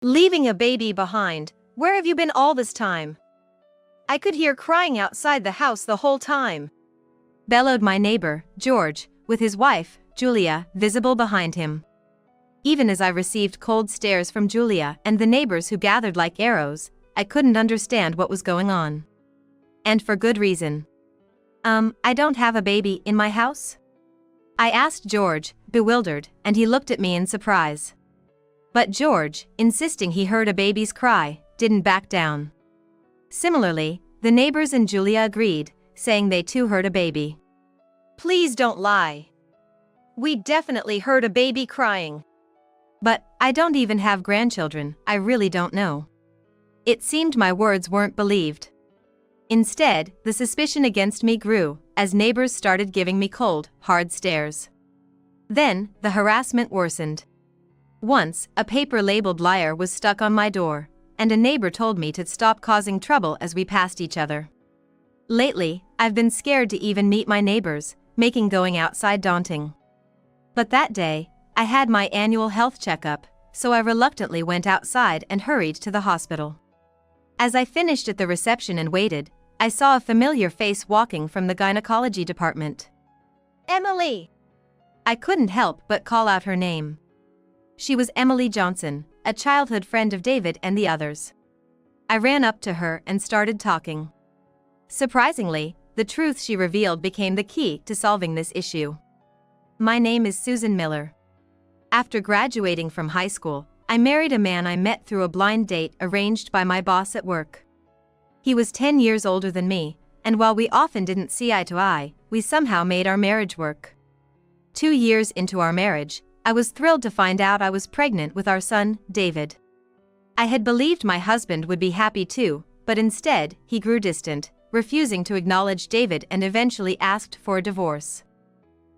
Leaving a baby behind. Where have you been all this time? I could hear crying outside the house the whole time, bellowed my neighbor, George, with his wife, Julia, visible behind him. Even as I received cold stares from Julia and the neighbors who gathered like arrows, I couldn't understand what was going on. And for good reason. I don't have a baby in my house? I asked George, bewildered, and he looked at me in surprise. But George, insisting he heard a baby's cry, didn't back down. Similarly, the neighbors and Julia agreed, saying they too heard a baby. Please don't lie. We definitely heard a baby crying. But I don't even have grandchildren, I really don't know. It seemed my words weren't believed. Instead, the suspicion against me grew, as neighbors started giving me cold, hard stares. Then, the harassment worsened. Once, a paper labeled liar was stuck on my door, and a neighbor told me to stop causing trouble as we passed each other. Lately, I've been scared to even meet my neighbors, making going outside daunting. But that day, I had my annual health checkup, so I reluctantly went outside and hurried to the hospital. As I finished at the reception and waited, I saw a familiar face walking from the gynecology department. Emily! I couldn't help but call out her name. She was Emily Johnson, a childhood friend of David and the others. I ran up to her and started talking. Surprisingly, the truth she revealed became the key to solving this issue. My name is Susan Miller. After graduating from high school, I married a man I met through a blind date arranged by my boss at work. He was 10 years older than me, and while we often didn't see eye to eye, we somehow made our marriage work. 2 years into our marriage, I was thrilled to find out I was pregnant with our son, David. I had believed my husband would be happy too, but instead, he grew distant, refusing to acknowledge David and eventually asked for a divorce.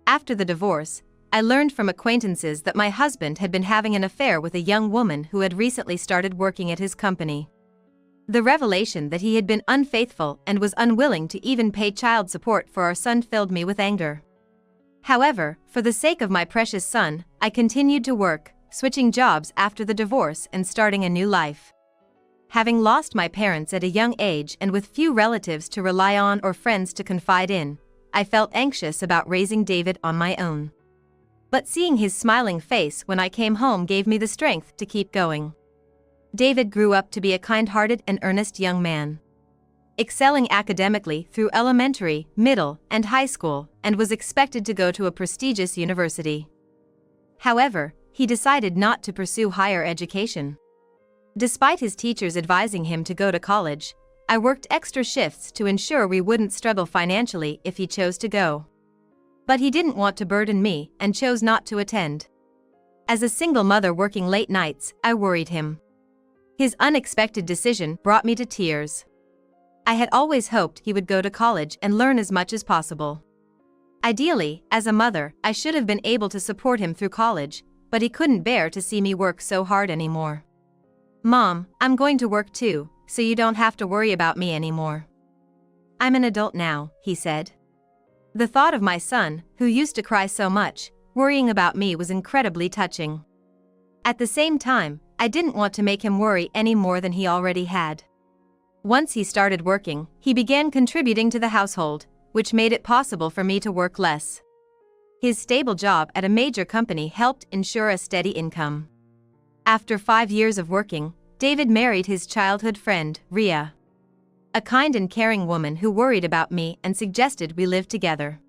After the divorce, I learned from acquaintances that my husband had been having an affair with a young woman who had recently started working at his company. The revelation that he had been unfaithful and was unwilling to even pay child support for our son filled me with anger. However, for the sake of my precious son, I continued to work, switching jobs after the divorce and starting a new life. Having lost my parents at a young age and with few relatives to rely on or friends to confide in, I felt anxious about raising David on my own. But seeing his smiling face when I came home gave me the strength to keep going. David grew up to be a kind-hearted and earnest young man, excelling academically through elementary, middle, and high school, and was expected to go to a prestigious university. However, he decided not to pursue higher education. Despite his teachers advising him to go to college, I worked extra shifts to ensure we wouldn't struggle financially if he chose to go. But he didn't want to burden me and chose not to attend. As a single mother working late nights, I worried him. His unexpected decision brought me to tears. I had always hoped he would go to college and learn as much as possible. Ideally, as a mother, I should have been able to support him through college, but he couldn't bear to see me work so hard anymore. Mom, I'm going to work too, so you don't have to worry about me anymore. I'm an adult now, he said. The thought of my son, who used to cry so much, worrying about me was incredibly touching. At the same time, I didn't want to make him worry any more than he already had. Once he started working, he began contributing to the household, which made it possible for me to work less. His stable job at a major company helped ensure a steady income. After 5 years of working, David married his childhood friend, Rhea, a kind and caring woman who worried about me and suggested we live together.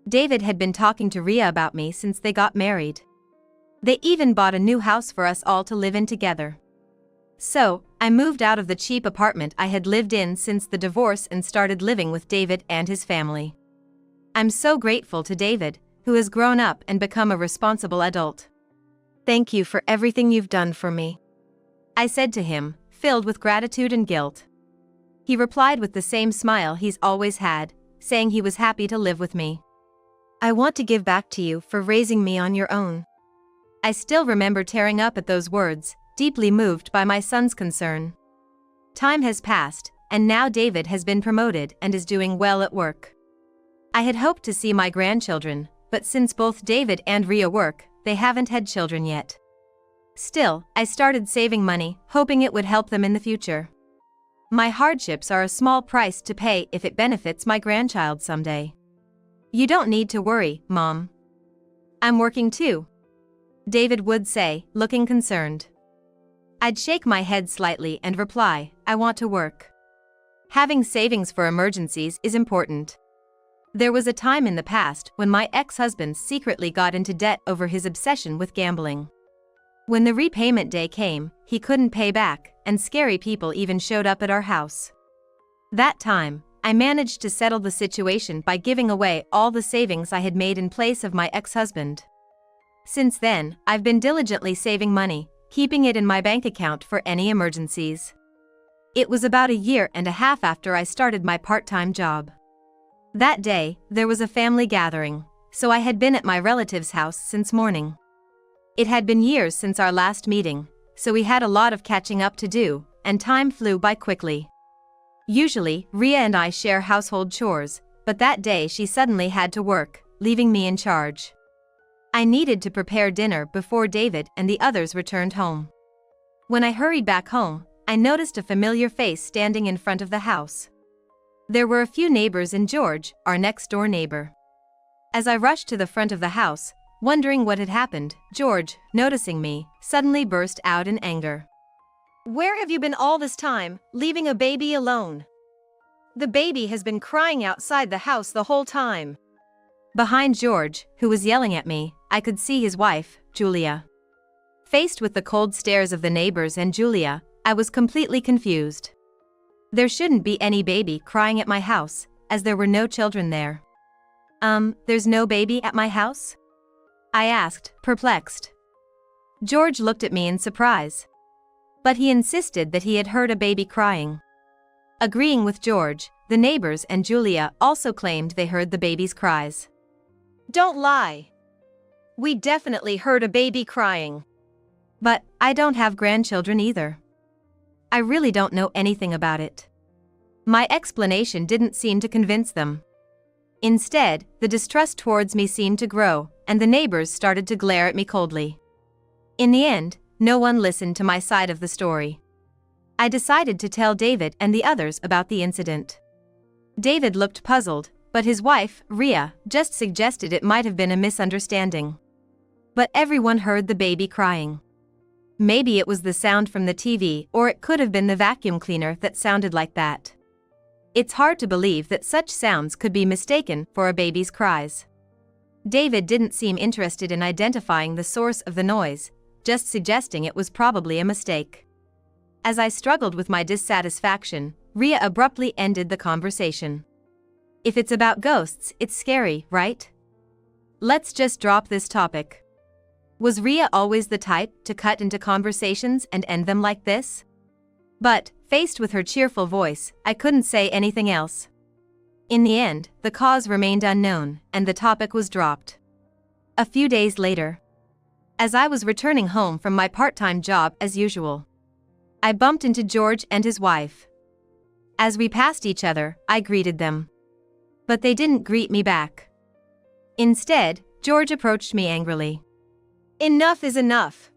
David had been talking to Rhea about me since they got married. They even bought a new house for us all to live in together. So, I moved out of the cheap apartment I had lived in since the divorce and started living with David and his family. I'm so grateful to David, who has grown up and become a responsible adult. Thank you for everything you've done for me, I said to him, filled with gratitude and guilt. He replied with the same smile he's always had, saying he was happy to live with me. I want to give back to you for raising me on your own. I still remember tearing up at those words, deeply moved by my son's concern. Time has passed, and now David has been promoted and is doing well at work. I had hoped to see my grandchildren, but since both David and Rhea work, they haven't had children yet. Still, I started saving money, hoping it would help them in the future. My hardships are a small price to pay if it benefits my grandchild someday. You don't need to worry, Mom. I'm working too, David would say, looking concerned. I'd shake my head slightly and reply, I want to work. Having savings for emergencies is important. There was a time in the past when my ex-husband secretly got into debt over his obsession with gambling. When the repayment day came, he couldn't pay back, and scary people even showed up at our house. That time, I managed to settle the situation by giving away all the savings I had made in place of my ex-husband. Since then, I've been diligently saving money, keeping it in my bank account for any emergencies. It was about a year and a half after I started my part-time job. That day, there was a family gathering, so I had been at my relative's house since morning. It had been years since our last meeting, so we had a lot of catching up to do, and time flew by quickly. Usually, Ria and I share household chores, but that day she suddenly had to work, leaving me in charge. I needed to prepare dinner before David and the others returned home. When I hurried back home, I noticed a familiar face standing in front of the house. There were a few neighbors and George, our next-door neighbor. As I rushed to the front of the house, wondering what had happened, George, noticing me, suddenly burst out in anger. Where have you been all this time, leaving a baby alone? The baby has been crying outside the house the whole time. Behind George, who was yelling at me, I could see his wife, Julia. Faced with the cold stares of the neighbors and Julia, I was completely confused. There shouldn't be any baby crying at my house, as there were no children there. There's no baby at my house? I asked, perplexed. George looked at me in surprise. But he insisted that he had heard a baby crying. Agreeing with George, the neighbors and Julia also claimed they heard the baby's cries. Don't lie. We definitely heard a baby crying. But I don't have grandchildren either. I really don't know anything about it. My explanation didn't seem to convince them. Instead, the distrust towards me seemed to grow, and the neighbors started to glare at me coldly. In the end, no one listened to my side of the story. I decided to tell David and the others about the incident. David looked puzzled, but his wife, Ria, just suggested it might have been a misunderstanding. But everyone heard the baby crying. Maybe it was the sound from the TV, or it could have been the vacuum cleaner that sounded like that. It's hard to believe that such sounds could be mistaken for a baby's cries. David didn't seem interested in identifying the source of the noise, just suggesting it was probably a mistake. As I struggled with my dissatisfaction, Ria abruptly ended the conversation. If it's about ghosts, it's scary, right? Let's just drop this topic. Was Ria always the type to cut into conversations and end them like this? But, faced with her cheerful voice, I couldn't say anything else. In the end, the cause remained unknown, and the topic was dropped. A few days later, as I was returning home from my part-time job as usual, I bumped into George and his wife. As we passed each other, I greeted them. But they didn't greet me back. Instead, George approached me angrily. Enough is enough.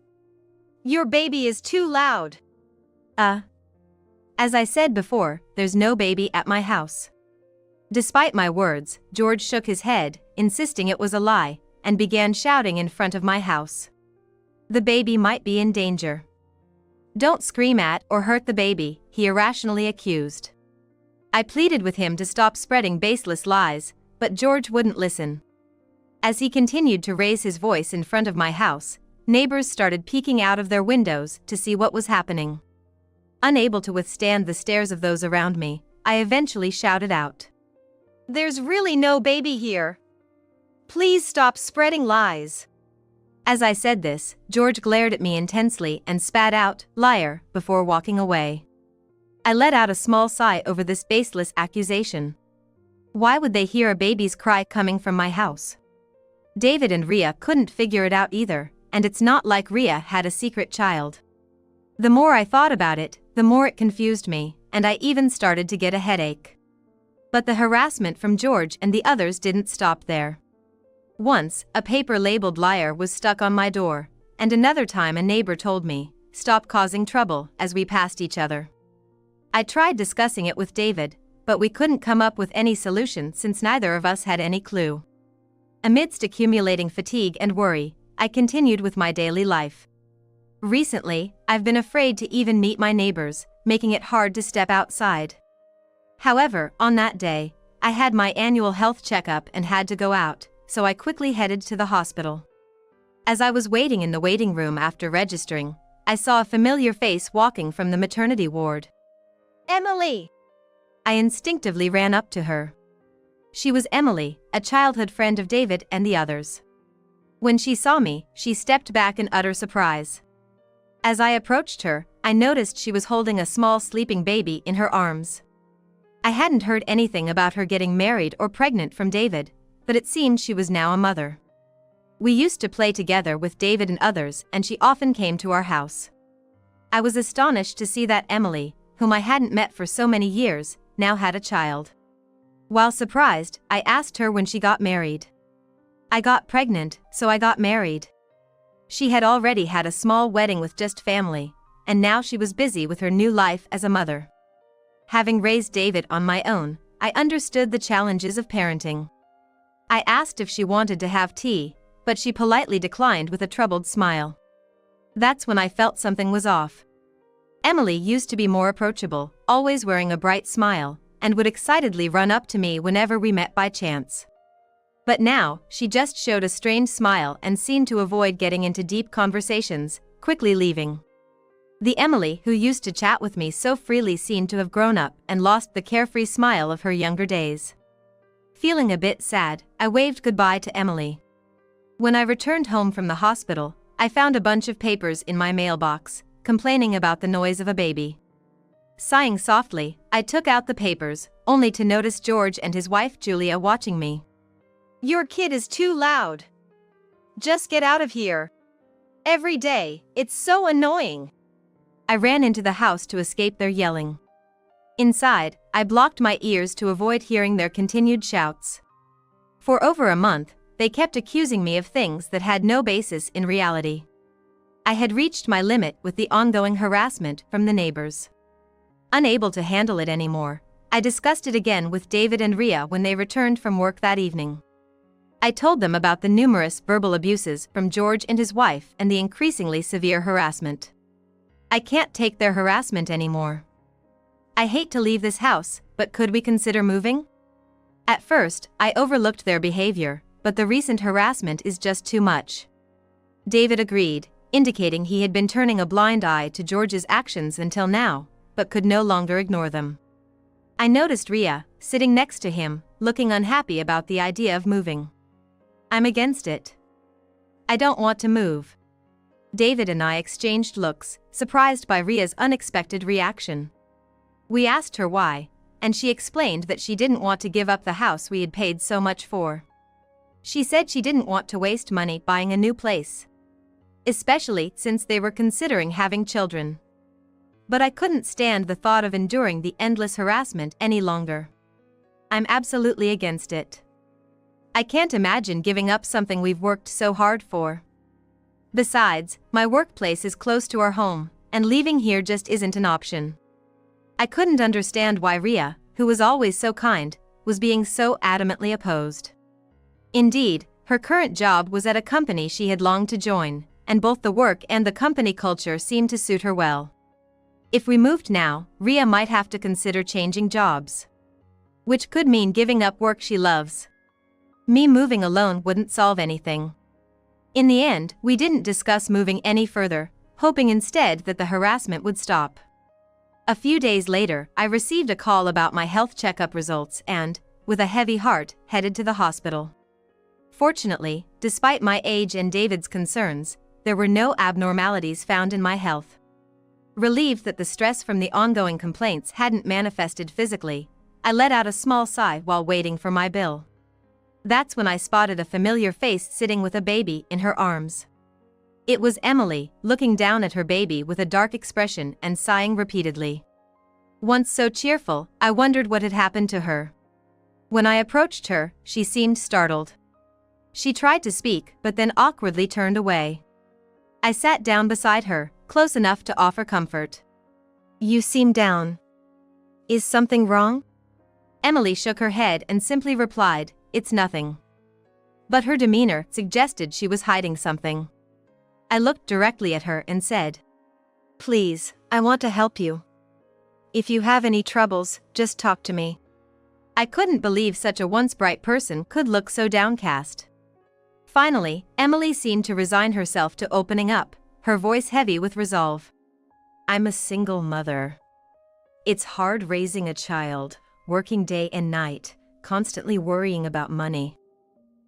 Your baby is too loud. As I said before, there's no baby at my house. Despite my words, George shook his head, insisting it was a lie, and began shouting in front of my house. The baby might be in danger. Don't scream at or hurt the baby, he irrationally accused. I pleaded with him to stop spreading baseless lies, but George wouldn't listen. As he continued to raise his voice in front of my house, neighbors started peeking out of their windows to see what was happening. Unable to withstand the stares of those around me, I eventually shouted out. There's really no baby here. Please stop spreading lies. As I said this, George glared at me intensely and spat out, liar, before walking away. I let out a small sigh over this baseless accusation. Why would they hear a baby's cry coming from my house? David and Ria couldn't figure it out either, and it's not like Ria had a secret child. The more I thought about it, the more it confused me, and I even started to get a headache. But the harassment from George and the others didn't stop there. Once, a paper labeled liar was stuck on my door, and another time a neighbor told me, "Stop causing trouble," as we passed each other. I tried discussing it with David, but we couldn't come up with any solution since neither of us had any clue. Amidst accumulating fatigue and worry, I continued with my daily life. Recently, I've been afraid to even meet my neighbors, making it hard to step outside. However, on that day, I had my annual health checkup and had to go out, so I quickly headed to the hospital. As I was waiting in the waiting room after registering, I saw a familiar face walking from the maternity ward. "Emily!" I instinctively ran up to her. She was Emily, a childhood friend of David and the others. When she saw me, she stepped back in utter surprise. As I approached her, I noticed she was holding a small sleeping baby in her arms. I hadn't heard anything about her getting married or pregnant from David, but it seemed she was now a mother. We used to play together with David and others, and she often came to our house. I was astonished to see that Emily, whom I hadn't met for so many years, now had a child. While surprised, I asked her when she got married. "I got pregnant, so I got married." She had already had a small wedding with just family, and now she was busy with her new life as a mother. Having raised David on my own, I understood the challenges of parenting. I asked if she wanted to have tea, but she politely declined with a troubled smile. That's when I felt something was off. Emily used to be more approachable, always wearing a bright smile, and would excitedly run up to me whenever we met by chance. But now, she just showed a strange smile and seemed to avoid getting into deep conversations, quickly leaving. The Emily who used to chat with me so freely seemed to have grown up and lost the carefree smile of her younger days. Feeling a bit sad, I waved goodbye to Emily. When I returned home from the hospital, I found a bunch of papers in my mailbox, complaining about the noise of a baby. Sighing softly, I took out the papers, only to notice George and his wife Julia watching me. "Your kid is too loud. Just get out of here. Every day, it's so annoying." I ran into the house to escape their yelling. Inside, I blocked my ears to avoid hearing their continued shouts. For over a month, they kept accusing me of things that had no basis in reality. I had reached my limit with the ongoing harassment from the neighbors. Unable to handle it anymore, I discussed it again with David and Ria when they returned from work that evening. I told them about the numerous verbal abuses from George and his wife and the increasingly severe harassment. "I can't take their harassment anymore. I hate to leave this house, but could we consider moving?" At first, I overlooked their behavior, but the recent harassment is just too much. David agreed, indicating he had been turning a blind eye to George's actions until now, but could no longer ignore them. I noticed Ria, sitting next to him, looking unhappy about the idea of moving. "I'm against it. I don't want to move." David and I exchanged looks, surprised by Ria's unexpected reaction. We asked her why, and she explained that she didn't want to give up the house we had paid so much for. She said she didn't want to waste money buying a new place, especially since they were considering having children. But I couldn't stand the thought of enduring the endless harassment any longer. "I'm absolutely against it. I can't imagine giving up something we've worked so hard for. Besides, my workplace is close to our home, and leaving here just isn't an option." I couldn't understand why Ria, who was always so kind, was being so adamantly opposed. Indeed, her current job was at a company she had longed to join, and both the work and the company culture seemed to suit her well. If we moved now, Ria might have to consider changing jobs, which could mean giving up work she loves. Me moving alone wouldn't solve anything. In the end, we didn't discuss moving any further, hoping instead that the harassment would stop. A few days later, I received a call about my health checkup results and, with a heavy heart, headed to the hospital. Fortunately, despite my age and David's concerns, there were no abnormalities found in my health. Relieved that the stress from the ongoing complaints hadn't manifested physically, I let out a small sigh while waiting for my bill. That's when I spotted a familiar face sitting with a baby in her arms. It was Emily, looking down at her baby with a dark expression and sighing repeatedly. Once so cheerful, I wondered what had happened to her. When I approached her, she seemed startled. She tried to speak but then awkwardly turned away. I sat down beside her, close enough to offer comfort. You seem down. Is something wrong? Emily shook her head and simply replied, It's nothing. But her demeanor suggested she was hiding something. I looked directly at her and said, Please, I want to help you. If you have any troubles, just talk to me. I couldn't believe such a once bright person could look so downcast. Finally, Emily seemed to resign herself to opening up, her voice heavy with resolve. I'm a single mother. It's hard raising a child, working day and night, constantly worrying about money.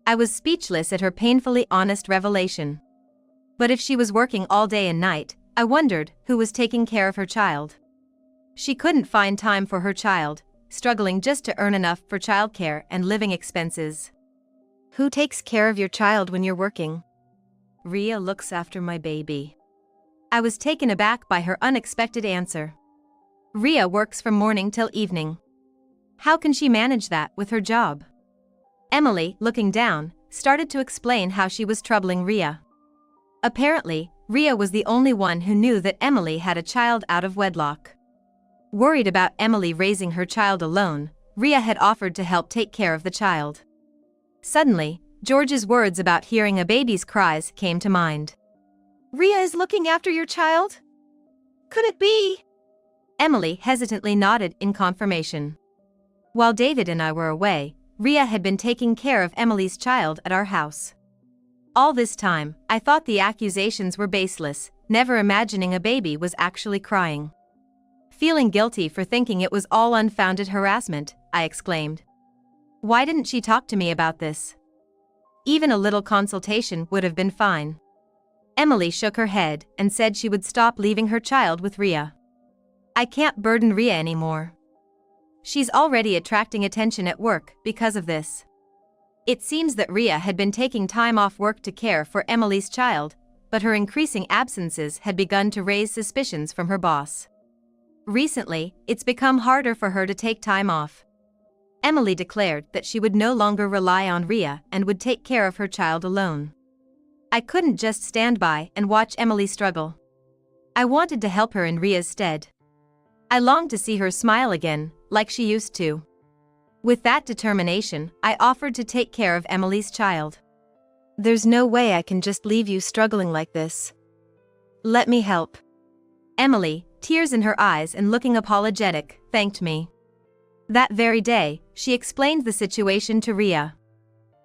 I was speechless at her painfully honest revelation. But if she was working all day and night, I wondered who was taking care of her child. She couldn't find time for her child, struggling just to earn enough for childcare and living expenses. Who takes care of your child when you're working? Ria looks after my baby. I was taken aback by her unexpected answer. Ria works from morning till evening. How can she manage that with her job? Emily, looking down, started to explain how she was troubling Ria. Apparently, Ria was the only one who knew that Emily had a child out of wedlock. Worried about Emily raising her child alone, Ria had offered to help take care of the child. Suddenly, George's words about hearing a baby's cries came to mind. Ria is looking after your child? Could it be? Emily hesitantly nodded in confirmation. While David and I were away, Ria had been taking care of Emily's child at our house. All this time, I thought the accusations were baseless, never imagining a baby was actually crying. Feeling guilty for thinking it was all unfounded harassment, I exclaimed. Why didn't she talk to me about this? Even a little consultation would have been fine. Emily shook her head and said she would stop leaving her child with Ria. I can't burden Ria anymore. She's already attracting attention at work because of this. It seems that Ria had been taking time off work to care for Emily's child, but her increasing absences had begun to raise suspicions from her boss. Recently, it's become harder for her to take time off. Emily declared that she would no longer rely on Ria and would take care of her child alone. I couldn't just stand by and watch Emily struggle. I wanted to help her in Ria's stead. I longed to see her smile again, like she used to. With that determination, I offered to take care of Emily's child. There's no way I can just leave you struggling like this. Let me help. Emily, tears in her eyes and looking apologetic, thanked me. That very day, she explained the situation to Ria.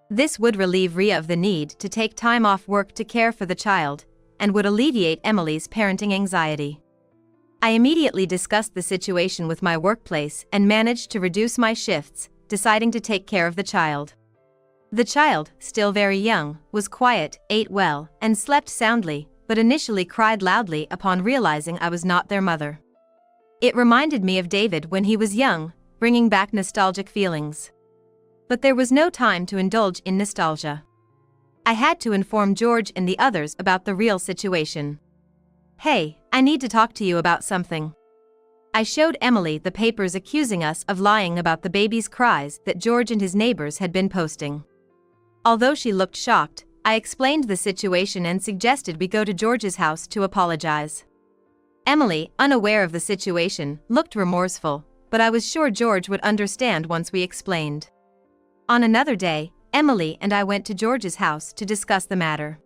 This would relieve Ria of the need to take time off work to care for the child, and would alleviate Emily's parenting anxiety. I immediately discussed the situation with my workplace and managed to reduce my shifts, deciding to take care of the child. The child, still very young, was quiet, ate well, and slept soundly, but initially cried loudly upon realizing I was not their mother. It reminded me of David when he was young, bringing back nostalgic feelings. But there was no time to indulge in nostalgia. I had to inform George and the others about the real situation. Hey, I need to talk to you about something. I showed Emily the papers accusing us of lying about the baby's cries that George and his neighbors had been posting. Although she looked shocked, I explained the situation and suggested we go to George's house to apologize. Emily, unaware of the situation, looked remorseful, but I was sure George would understand once we explained. On another day, Emily and I went to George's house to discuss the matter.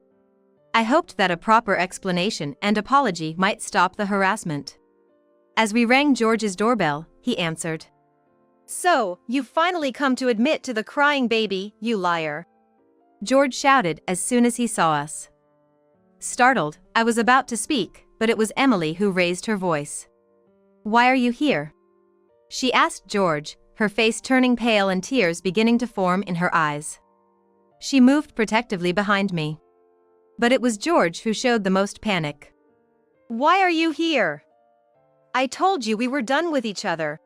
I hoped that a proper explanation and apology might stop the harassment. As we rang George's doorbell, he answered. So, you've finally come to admit to the crying baby, you liar. George shouted as soon as he saw us. Startled, I was about to speak, but it was Emily who raised her voice. Why are you here? She asked George, her face turning pale and tears beginning to form in her eyes. She moved protectively behind me. But it was George who showed the most panic. Why are you here? I told you we were done with each other.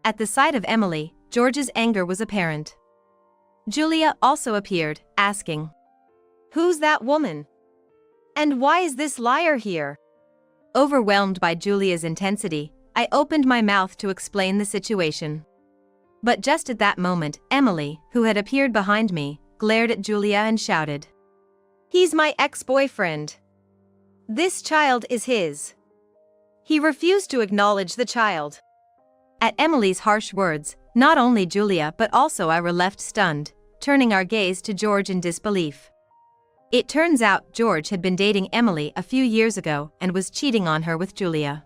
At the sight of Emily, George's anger was apparent. Julia also appeared, asking, Who's that woman? And why is this liar here? Overwhelmed by Julia's intensity, I opened my mouth to explain the situation. But just at that moment, Emily, who had appeared behind me, glared at Julia and shouted, He's my ex-boyfriend. This child is his. He refused to acknowledge the child. At Emily's harsh words, not only Julia but also I were left stunned, turning our gaze to George in disbelief. It turns out George had been dating Emily a few years ago and was cheating on her with Julia.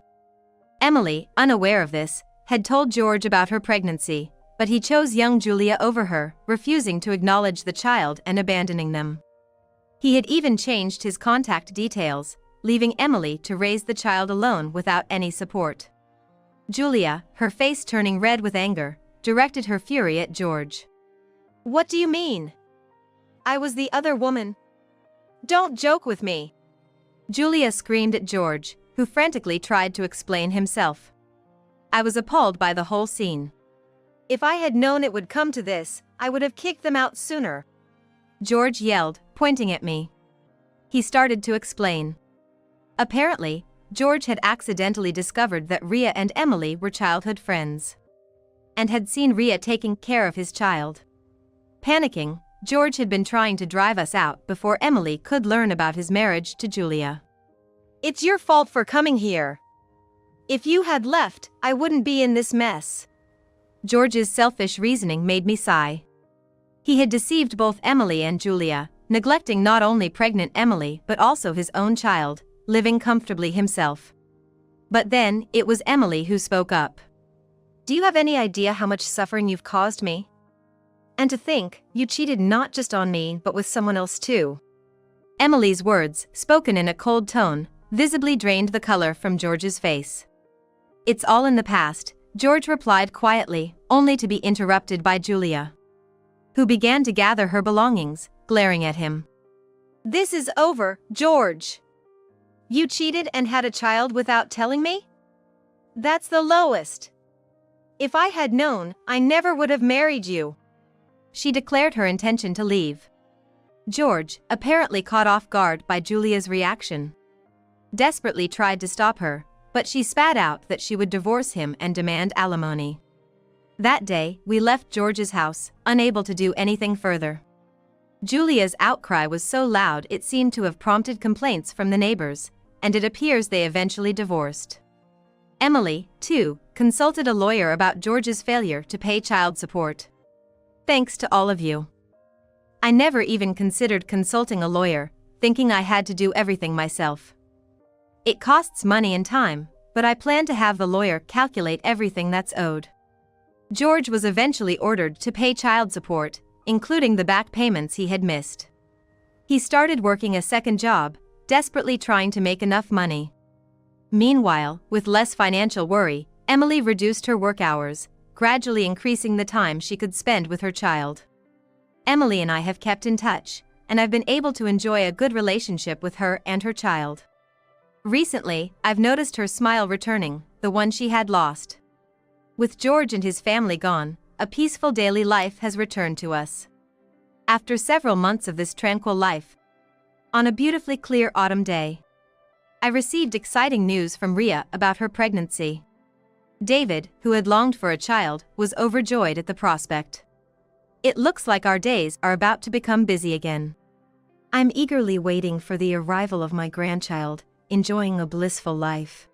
Emily, unaware of this, had told George about her pregnancy, but he chose young Julia over her, refusing to acknowledge the child and abandoning them. He had even changed his contact details, leaving Emily to raise the child alone without any support. Julia, her face turning red with anger, directed her fury at George. "What do you mean? I was the other woman. Don't joke with me." Julia screamed at George, who frantically tried to explain himself. I was appalled by the whole scene. "If I had known it would come to this, I would have kicked them out sooner," George yelled, pointing at me. He started to explain. Apparently, George had accidentally discovered that Rhea and Emily were childhood friends, and had seen Rhea taking care of his child. Panicking, George had been trying to drive us out before Emily could learn about his marriage to Julia. "It's your fault for coming here. If you had left, I wouldn't be in this mess." George's selfish reasoning made me sigh. He had deceived both Emily and Julia, neglecting not only pregnant Emily but also his own child, living comfortably himself. But then, it was Emily who spoke up. "Do you have any idea how much suffering you've caused me? And to think, you cheated not just on me but with someone else too." Emily's words, spoken in a cold tone, visibly drained the color from George's face. "It's all in the past," George replied quietly, only to be interrupted by Julia, who began to gather her belongings, glaring at him. "This is over, George. You cheated and had a child without telling me? That's the lowest. If I had known, I never would have married you." She declared her intention to leave. George, apparently caught off guard by Julia's reaction, desperately tried to stop her, but she spat out that she would divorce him and demand alimony. That day, we left George's house, unable to do anything further. Julia's outcry was so loud it seemed to have prompted complaints from the neighbors, and it appears they eventually divorced. Emily, too, consulted a lawyer about George's failure to pay child support. Thanks to all of you. I never even considered consulting a lawyer, thinking I had to do everything myself. It costs money and time, but I plan to have the lawyer calculate everything that's owed. George was eventually ordered to pay child support, including the back payments he had missed. He started working a second job, desperately trying to make enough money. Meanwhile, with less financial worry, Emily reduced her work hours, gradually increasing the time she could spend with her child. Emily and I have kept in touch, and I've been able to enjoy a good relationship with her and her child. Recently, I've noticed her smile returning, the one she had lost. With George and his family gone, a peaceful daily life has returned to us. After several months of this tranquil life, on a beautifully clear autumn day, I received exciting news from Rhea about her pregnancy. David, who had longed for a child, was overjoyed at the prospect. It looks like our days are about to become busy again. I'm eagerly waiting for the arrival of my grandchild, enjoying a blissful life.